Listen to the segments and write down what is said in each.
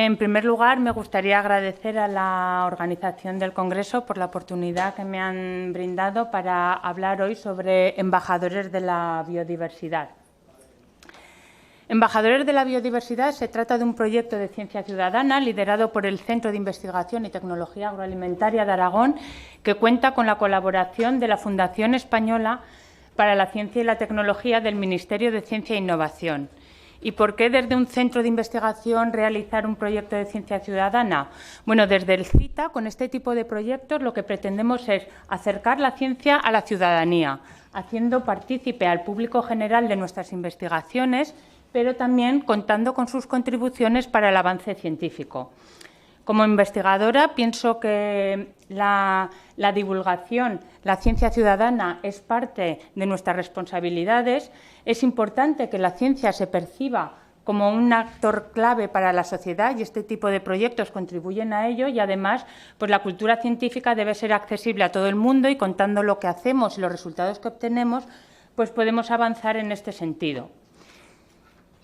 En primer lugar, me gustaría agradecer a la organización del Congreso por la oportunidad que me han brindado para hablar hoy sobre embajadores de la biodiversidad. Embajadores de la Biodiversidad se trata de un proyecto de ciencia ciudadana liderado por el Centro de Investigación y Tecnología Agroalimentaria de Aragón, que cuenta con la colaboración de la Fundación Española para la Ciencia y la Tecnología del Ministerio de Ciencia e Innovación. ¿Y por qué desde un centro de investigación realizar un proyecto de ciencia ciudadana? Bueno, desde el CITA, con este tipo de proyectos, lo que pretendemos es acercar la ciencia a la ciudadanía, haciendo partícipe al público general de nuestras investigaciones, pero también contando con sus contribuciones para el avance científico. Como investigadora, pienso que la divulgación, la ciencia ciudadana es parte de nuestras responsabilidades. Es importante que la ciencia se perciba como un actor clave para la sociedad y este tipo de proyectos contribuyen a ello y, además, pues la cultura científica debe ser accesible a todo el mundo y contando lo que hacemos y los resultados que obtenemos, pues podemos avanzar en este sentido.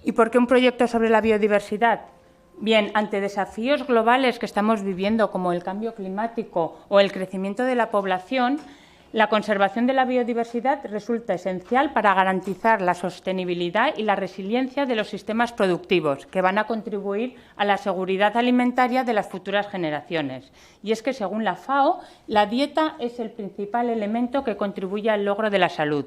¿Y por qué un proyecto sobre la biodiversidad? Bien, ante desafíos globales que estamos viviendo, como el cambio climático o el crecimiento de la población, la conservación de la biodiversidad resulta esencial para garantizar la sostenibilidad y la resiliencia de los sistemas productivos, que van a contribuir a la seguridad alimentaria de las futuras generaciones. Y es que, según la FAO, la dieta es el principal elemento que contribuye al logro de la salud.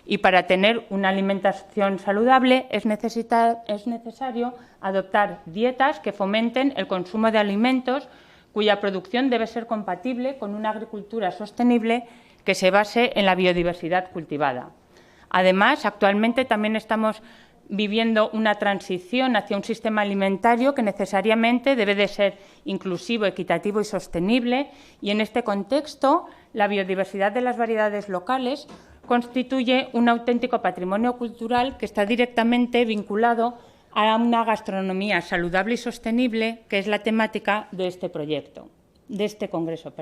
Y para tener una alimentación saludable es necesario adoptar dietas que fomenten el consumo de alimentos cuya producción debe ser compatible con una agricultura sostenible que se base en la biodiversidad cultivada. Además, actualmente también estamos viviendo una transición hacia un sistema alimentario que necesariamente debe de ser inclusivo, equitativo y sostenible, y en este contexto la biodiversidad de las variedades locales constituye un auténtico patrimonio cultural que está directamente vinculado a una gastronomía saludable y sostenible, que es la temática de este congreso.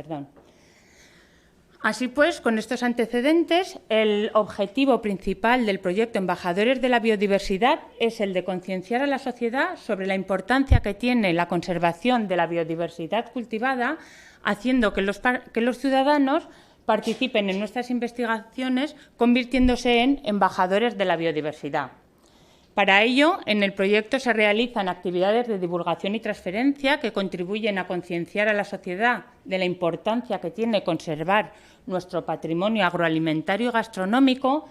Así pues, con estos antecedentes, el objetivo principal del proyecto Embajadores de la Biodiversidad es el de concienciar a la sociedad sobre la importancia que tiene la conservación de la biodiversidad cultivada, haciendo que los ciudadanos participen en nuestras investigaciones, convirtiéndose en embajadores de la biodiversidad. Para ello, en el proyecto se realizan actividades de divulgación y transferencia que contribuyen a concienciar a la sociedad de la importancia que tiene conservar nuestro patrimonio agroalimentario y gastronómico,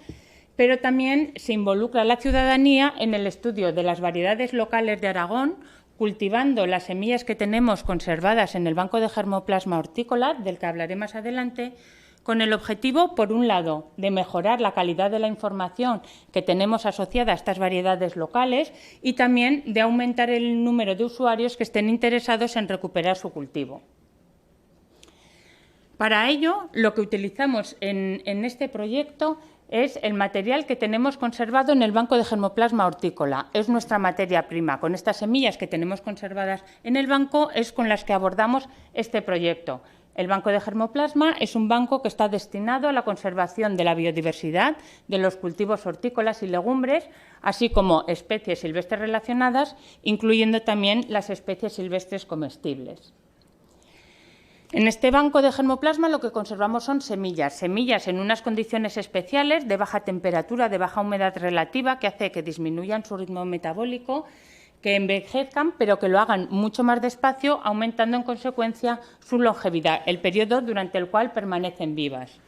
pero también se involucra a la ciudadanía en el estudio de las variedades locales de Aragón, cultivando las semillas que tenemos conservadas en el Banco de Germoplasma Hortícola, del que hablaré más adelante, con el objetivo, por un lado, de mejorar la calidad de la información que tenemos asociada a estas variedades locales y también de aumentar el número de usuarios que estén interesados en recuperar su cultivo. Para ello, lo que utilizamos en este proyecto es el material que tenemos conservado en el Banco de Germoplasma Hortícola. Es nuestra materia prima. Con estas semillas que tenemos conservadas en el banco es con las que abordamos este proyecto. El Banco de Germoplasma es un banco que está destinado a la conservación de la biodiversidad de los cultivos hortícolas y legumbres, así como especies silvestres relacionadas, incluyendo también las especies silvestres comestibles. En este banco de germoplasma lo que conservamos son semillas en unas condiciones especiales de baja temperatura, de baja humedad relativa, que hace que disminuyan su ritmo metabólico, que envejezcan, pero que lo hagan mucho más despacio, aumentando en consecuencia su longevidad, el periodo durante el cual permanecen vivas.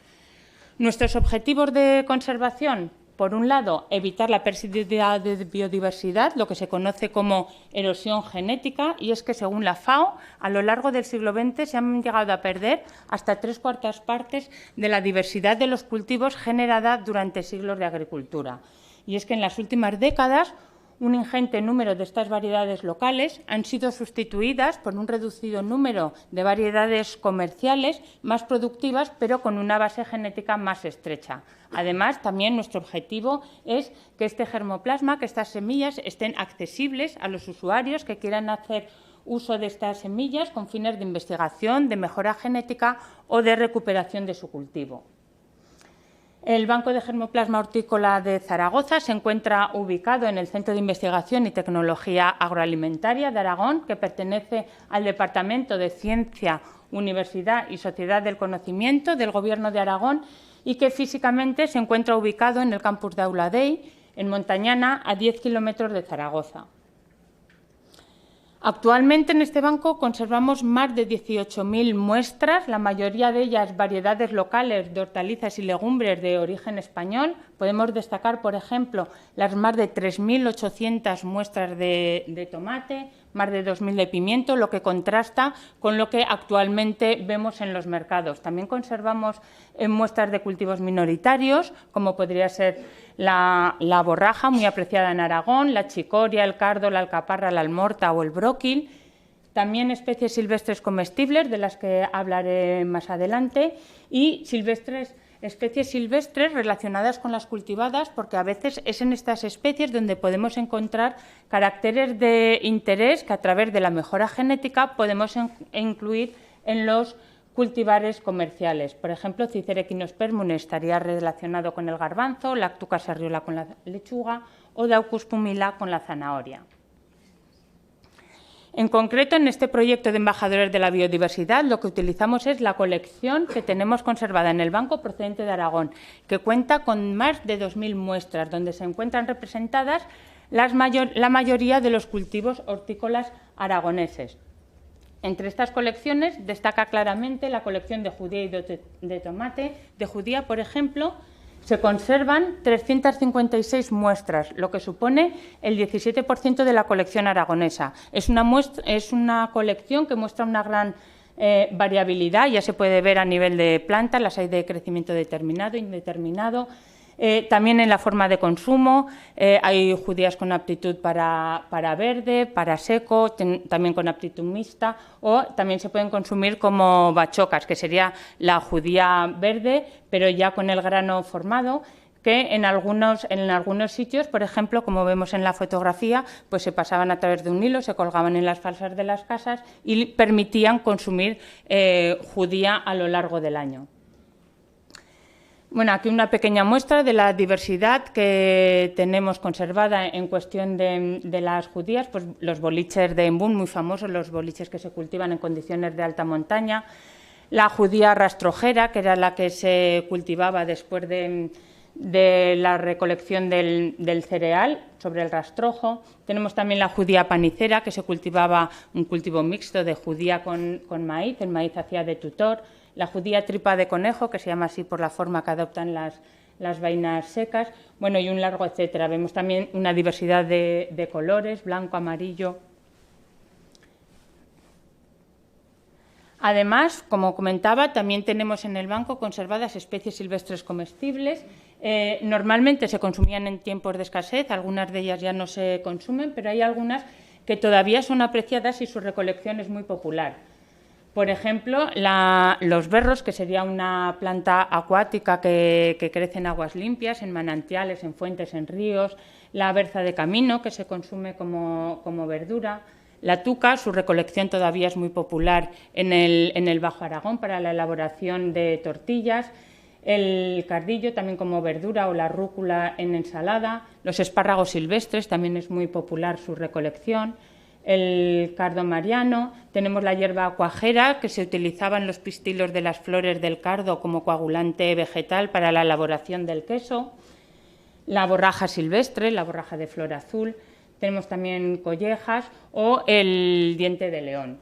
Nuestros objetivos de conservación, por un lado, evitar la pérdida de biodiversidad, lo que se conoce como erosión genética, y es que, según la FAO, a lo largo del siglo XX se han llegado a perder hasta 3/4 partes de la diversidad de los cultivos generada durante siglos de agricultura. Y es que en las últimas décadas un ingente número de estas variedades locales han sido sustituidas por un reducido número de variedades comerciales más productivas, pero con una base genética más estrecha. Además, también nuestro objetivo es que este germoplasma, que estas semillas estén accesibles a los usuarios que quieran hacer uso de estas semillas con fines de investigación, de mejora genética o de recuperación de su cultivo. El Banco de Germoplasma Hortícola de Zaragoza se encuentra ubicado en el Centro de Investigación y Tecnología Agroalimentaria de Aragón, que pertenece al Departamento de Ciencia, Universidad y Sociedad del Conocimiento del Gobierno de Aragón y que físicamente se encuentra ubicado en el campus de Aula Dei, en Montañana, a 10 kilómetros de Zaragoza. Actualmente en este banco conservamos más de 18.000 muestras, la mayoría de ellas variedades locales de hortalizas y legumbres de origen español. Podemos destacar, por ejemplo, las más de 3.800 muestras de tomate, más de 2.000 de pimiento, lo que contrasta con lo que actualmente vemos en los mercados. También conservamos muestras de cultivos minoritarios, como podría ser la borraja, muy apreciada en Aragón, la chicoria, el cardo, la alcaparra, la almorta o el bróquil. También especies silvestres comestibles, de las que hablaré más adelante, y especies silvestres relacionadas con las cultivadas, porque a veces es en estas especies donde podemos encontrar caracteres de interés que a través de la mejora genética podemos incluir en los cultivares comerciales. Por ejemplo, Cicera equinospermum estaría relacionado con el garbanzo, Lactuca serriola con la lechuga o Daucus pumila con la zanahoria. En concreto, en este proyecto de embajadores de la biodiversidad, lo que utilizamos es la colección que tenemos conservada en el banco procedente de Aragón, que cuenta con más de 2.000 muestras, donde se encuentran representadas la mayoría de los cultivos hortícolas aragoneses. Entre estas colecciones destaca claramente la colección de judía y de tomate. De judía, por ejemplo, se conservan 356 muestras, lo que supone el 17% de la colección aragonesa. Es una colección que muestra una gran variabilidad, ya se puede ver a nivel de plantas, las hay de crecimiento determinado, indeterminado. También en la forma de consumo, hay judías con aptitud para verde, para seco, también con aptitud mixta, o también se pueden consumir como bachocas, que sería la judía verde, pero ya con el grano formado, que en algunos sitios, por ejemplo, como vemos en la fotografía, pues se pasaban a través de un hilo, se colgaban en las falsas de las casas y permitían consumir judía a lo largo del año. Bueno, aquí una pequeña muestra de la diversidad que tenemos conservada en cuestión de las judías, pues los boliches de Embún, muy famosos, los boliches que se cultivan en condiciones de alta montaña, la judía rastrojera, que era la que se cultivaba después de la recolección del cereal sobre el rastrojo. Tenemos también la judía panicera, que se cultivaba un cultivo mixto de judía con maíz, el maíz hacía de tutor. La judía tripa de conejo, que se llama así por la forma que adoptan las vainas secas, bueno, y un largo etcétera. Vemos también una diversidad de colores, blanco, amarillo. Además, como comentaba, también tenemos en el banco conservadas especies silvestres comestibles. Normalmente se consumían en tiempos de escasez, algunas de ellas ya no se consumen, pero hay algunas que todavía son apreciadas y su recolección es muy popular. Por ejemplo, los berros, que sería una planta acuática que crece en aguas limpias, en manantiales, en fuentes, en ríos. La berza de camino, que se consume como verdura. La tuca, su recolección todavía es muy popular en el Bajo Aragón para la elaboración de tortillas. El cardillo también como verdura o la rúcula en ensalada. Los espárragos silvestres, también es muy popular su recolección. El cardo mariano, tenemos la hierba cuajera, que se utilizaba en los pistilos de las flores del cardo como coagulante vegetal para la elaboración del queso. La borraja silvestre, la borraja de flor azul. Tenemos también collejas o el diente de león.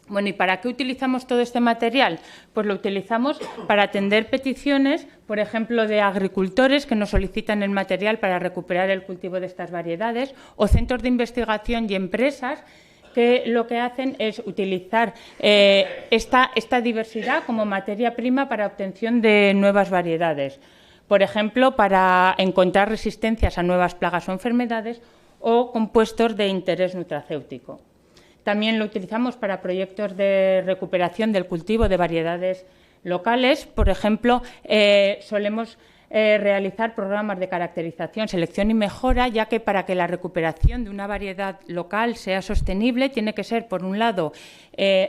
Bueno, ¿y para qué utilizamos todo este material? Pues lo utilizamos para atender peticiones, por ejemplo, de agricultores que nos solicitan el material para recuperar el cultivo de estas variedades, o centros de investigación y empresas que lo que hacen es utilizar esta diversidad como materia prima para obtención de nuevas variedades. Por ejemplo, para encontrar resistencias a nuevas plagas o enfermedades o compuestos de interés nutracéutico. También lo utilizamos para proyectos de recuperación del cultivo de variedades locales. Por ejemplo, solemos realizar programas de caracterización, selección y mejora, ya que para que la recuperación de una variedad local sea sostenible tiene que ser, por un lado,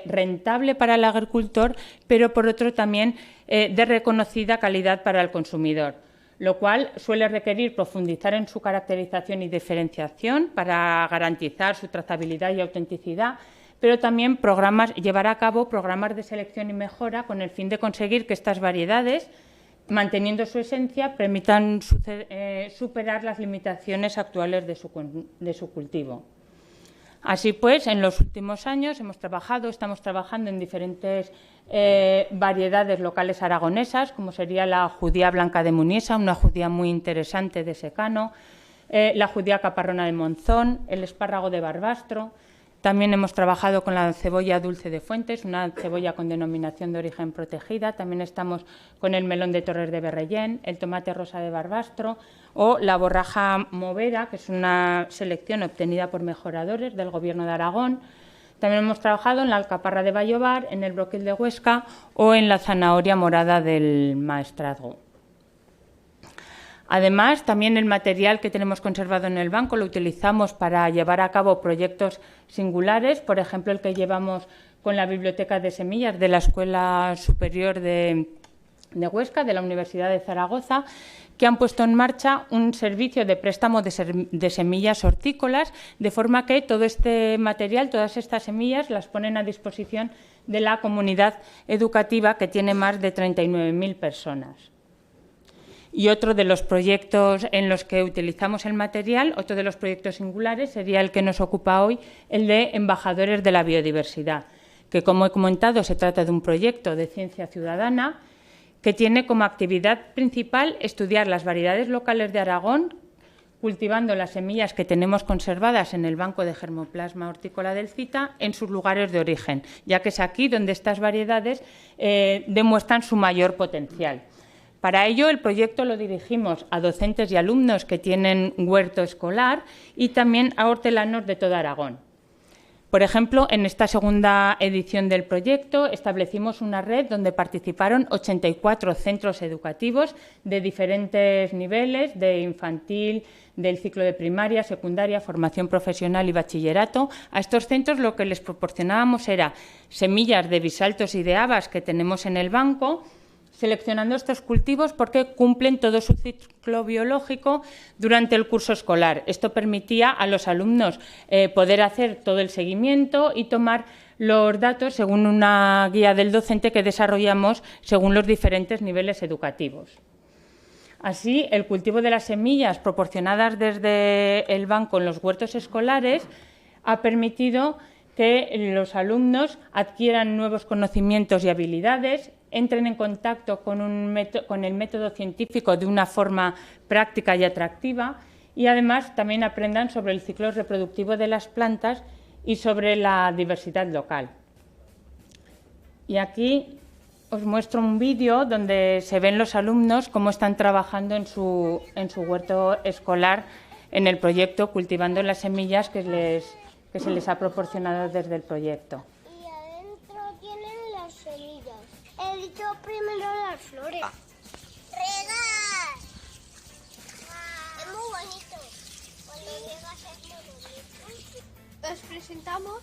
rentable para el agricultor, pero por otro también de reconocida calidad para el consumidor, lo cual suele requerir profundizar en su caracterización y diferenciación para garantizar su trazabilidad y autenticidad, pero también llevar a cabo programas de selección y mejora con el fin de conseguir que estas variedades, manteniendo su esencia, permitan superar las limitaciones actuales de su cultivo. Así pues, en los últimos años estamos trabajando en diferentes variedades locales aragonesas, como sería la judía blanca de Muniesa, una judía muy interesante de secano, la judía caparrona de Monzón, el espárrago de Barbastro. También hemos trabajado con la cebolla dulce de Fuentes, una cebolla con denominación de origen protegida. También estamos con el melón de Torres de Berrellén, el tomate rosa de Barbastro o la borraja movera, que es una selección obtenida por mejoradores del Gobierno de Aragón. También hemos trabajado en la alcaparra de Vallovar, en el broquil de Huesca o en la zanahoria morada del Maestrazgo. Además, también el material que tenemos conservado en el banco lo utilizamos para llevar a cabo proyectos singulares, por ejemplo, el que llevamos con la Biblioteca de Semillas de la Escuela Superior de Huesca, de la Universidad de Zaragoza, que han puesto en marcha un servicio de préstamo de semillas hortícolas, de forma que todo este material, todas estas semillas, las ponen a disposición de la comunidad educativa, que tiene más de 39.000 personas. Y otro de los proyectos en los que utilizamos el material, otro de los proyectos singulares, sería el que nos ocupa hoy, el de Embajadores de la Biodiversidad, que, como he comentado, se trata de un proyecto de ciencia ciudadana que tiene como actividad principal estudiar las variedades locales de Aragón, cultivando las semillas que tenemos conservadas en el Banco de Germoplasma Hortícola del CITA en sus lugares de origen, ya que es aquí donde estas variedades demuestran su mayor potencial. Para ello, el proyecto lo dirigimos a docentes y alumnos que tienen huerto escolar y también a hortelanos de todo Aragón. Por ejemplo, en esta segunda edición del proyecto establecimos una red donde participaron 84 centros educativos de diferentes niveles, de infantil, del ciclo de primaria, secundaria, formación profesional y bachillerato. A estos centros lo que les proporcionábamos era semillas de bisaltos y de habas que tenemos en el banco, seleccionando estos cultivos porque cumplen todo su ciclo biológico durante el curso escolar. Esto permitía a los alumnos poder hacer todo el seguimiento y tomar los datos según una guía del docente que desarrollamos según los diferentes niveles educativos. Así, el cultivo de las semillas proporcionadas desde el banco en los huertos escolares ha permitido que los alumnos adquieran nuevos conocimientos y habilidades, entren en contacto con el método científico de una forma práctica y atractiva y, además, también aprendan sobre el ciclo reproductivo de las plantas y sobre la diversidad local. Y aquí os muestro un vídeo donde se ven los alumnos cómo están trabajando en su huerto escolar en el proyecto, cultivando las semillas que se les ha proporcionado desde el proyecto. Y adentro tienen las semillas. He dicho primero las flores. ¡Regar! Es muy bonito. Cuando riegas es muy bonito. Os presentamos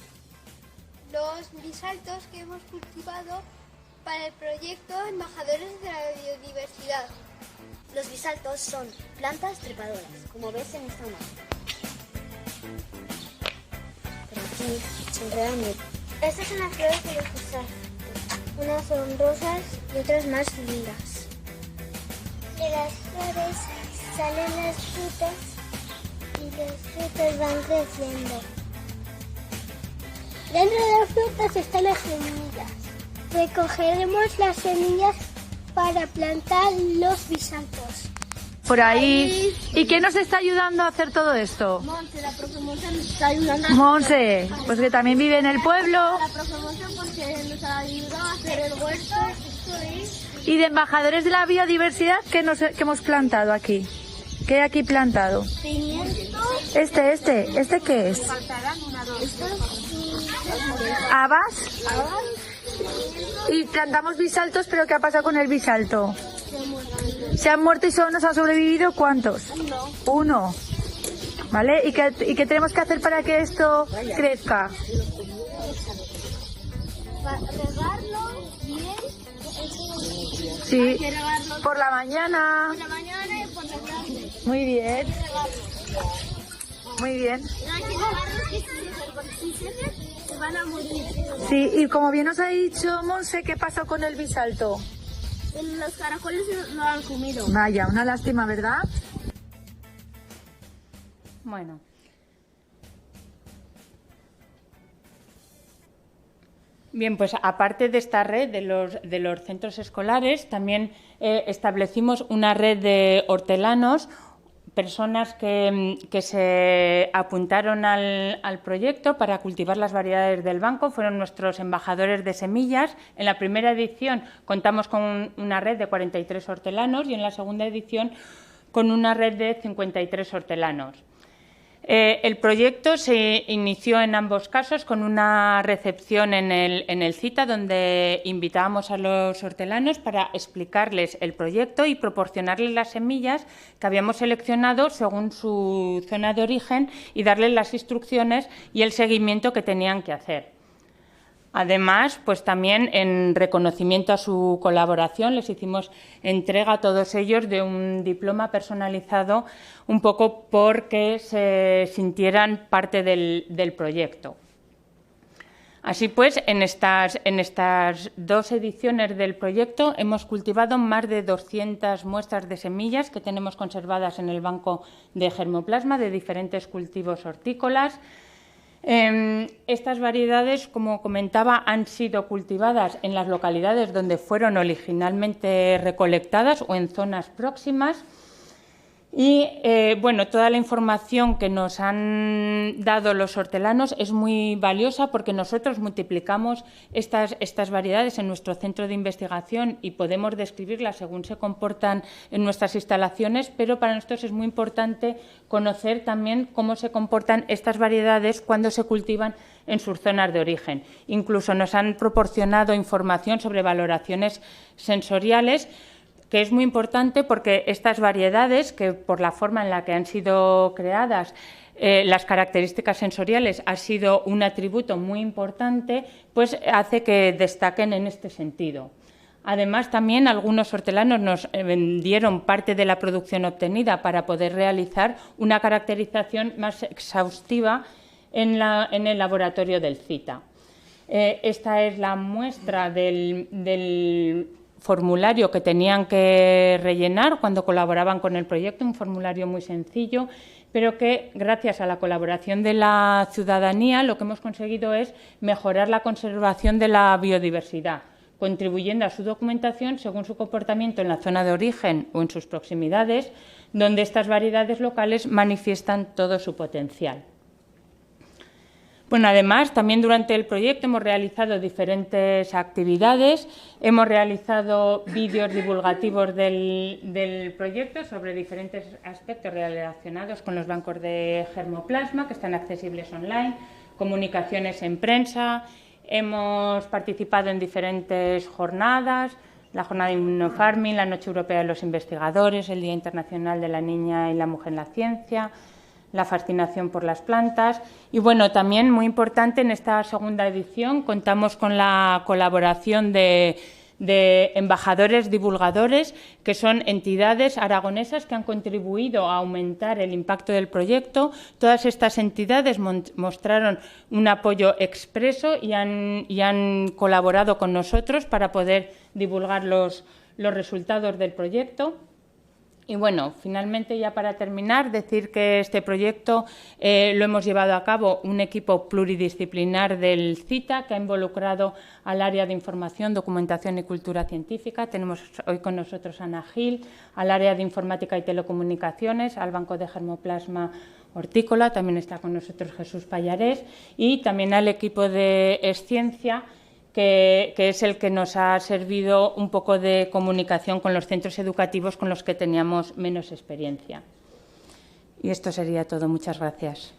los bisaltos que hemos cultivado para el proyecto Embajadores de la Biodiversidad. Los bisaltos son plantas trepadoras, como ves en esta imagen. Pero aquí se enredan muy. Estas son las flores de los bisaltos. Unas son rosas y otras más lindas. De las flores salen las frutas y los frutos van creciendo. Dentro de las frutas están las semillas. Recogeremos las semillas para plantar los bisaltos. Por ahí. ¿Y qué nos está ayudando a hacer todo esto? Monse, la profe Monse nos está ayudando. Monse, pues que también vive en el pueblo. La profe Monse porque nos ha ayudado a hacer el huerto. Y de embajadores de la biodiversidad, ¿qué hemos plantado aquí? ¿Qué hay aquí plantado? Pimiento. ¿Este qué es? ¿Habas? Y plantamos bisaltos, pero ¿qué ha pasado con el bisalto? Se han muerto y solo nos han sobrevivido ¿cuántos? Uno. ¿Vale? ¿Y qué tenemos que hacer para que esto crezca? Regarlo bien. Sí, por la mañana. Por la mañana y por la tarde. Muy bien, muy bien. Hay que regarlos que porque si se van a morir. Sí, y como bien os ha dicho Monse, ¿qué pasó con el bisalto? Los caracoles lo han comido. Vaya, una lástima, ¿verdad? Bueno. Bien, pues aparte de esta red de los centros escolares, también establecimos una red de hortelanos, personas que se apuntaron al proyecto para cultivar las variedades del banco, fueron nuestros embajadores de semillas. En la primera edición contamos con una red de 43 hortelanos y en la segunda edición con una red de 53 hortelanos. El proyecto se inició en ambos casos con una recepción en el CITA, donde invitábamos a los hortelanos para explicarles el proyecto y proporcionarles las semillas que habíamos seleccionado según su zona de origen y darles las instrucciones y el seguimiento que tenían que hacer. Además, pues también en reconocimiento a su colaboración les hicimos entrega a todos ellos de un diploma personalizado, un poco porque se sintieran parte del proyecto. Así pues, en estas 2 ediciones del proyecto hemos cultivado más de 200 muestras de semillas que tenemos conservadas en el banco de germoplasma de diferentes cultivos hortícolas. Estas variedades, como comentaba, han sido cultivadas en las localidades donde fueron originalmente recolectadas o en zonas próximas. Y, bueno, toda la información que nos han dado los hortelanos es muy valiosa porque nosotros multiplicamos estas variedades en nuestro centro de investigación y podemos describirlas según se comportan en nuestras instalaciones, pero para nosotros es muy importante conocer también cómo se comportan estas variedades cuando se cultivan en sus zonas de origen. Incluso nos han proporcionado información sobre valoraciones sensoriales, que es muy importante porque estas variedades, que por la forma en la que han sido creadas, las características sensoriales ha sido un atributo muy importante, pues hace que destaquen en este sentido. Además, también algunos hortelanos nos vendieron parte de la producción obtenida para poder realizar una caracterización más exhaustiva en el laboratorio del CITA. Esta es la muestra del formulario que tenían que rellenar cuando colaboraban con el proyecto, un formulario muy sencillo, pero que gracias a la colaboración de la ciudadanía lo que hemos conseguido es mejorar la conservación de la biodiversidad, contribuyendo a su documentación según su comportamiento en la zona de origen o en sus proximidades, donde estas variedades locales manifiestan todo su potencial. Bueno, además, también durante el proyecto hemos realizado diferentes actividades, hemos realizado vídeos divulgativos del proyecto sobre diferentes aspectos relacionados con los bancos de germoplasma que están accesibles online, comunicaciones en prensa, hemos participado en diferentes jornadas, la jornada de Inmunofarming, la Noche Europea de los Investigadores, el Día Internacional de la Niña y la Mujer en la Ciencia, la fascinación por las plantas. Y bueno, también muy importante, en esta segunda edición contamos con la colaboración de embajadores divulgadores, que son entidades aragonesas que han contribuido a aumentar el impacto del proyecto. Todas estas entidades mostraron un apoyo expreso y han colaborado con nosotros para poder divulgar los resultados del proyecto. Y bueno, finalmente, ya para terminar, decir que este proyecto lo hemos llevado a cabo un equipo pluridisciplinar del CITA que ha involucrado al área de información, documentación y cultura científica. Tenemos hoy con nosotros a Ana Gil, al área de informática y telecomunicaciones, al Banco de Germoplasma Hortícola, también está con nosotros Jesús Pallarés y también al equipo de Esciencia, que es el que nos ha servido un poco de comunicación con los centros educativos con los que teníamos menos experiencia. Y esto sería todo. Muchas gracias.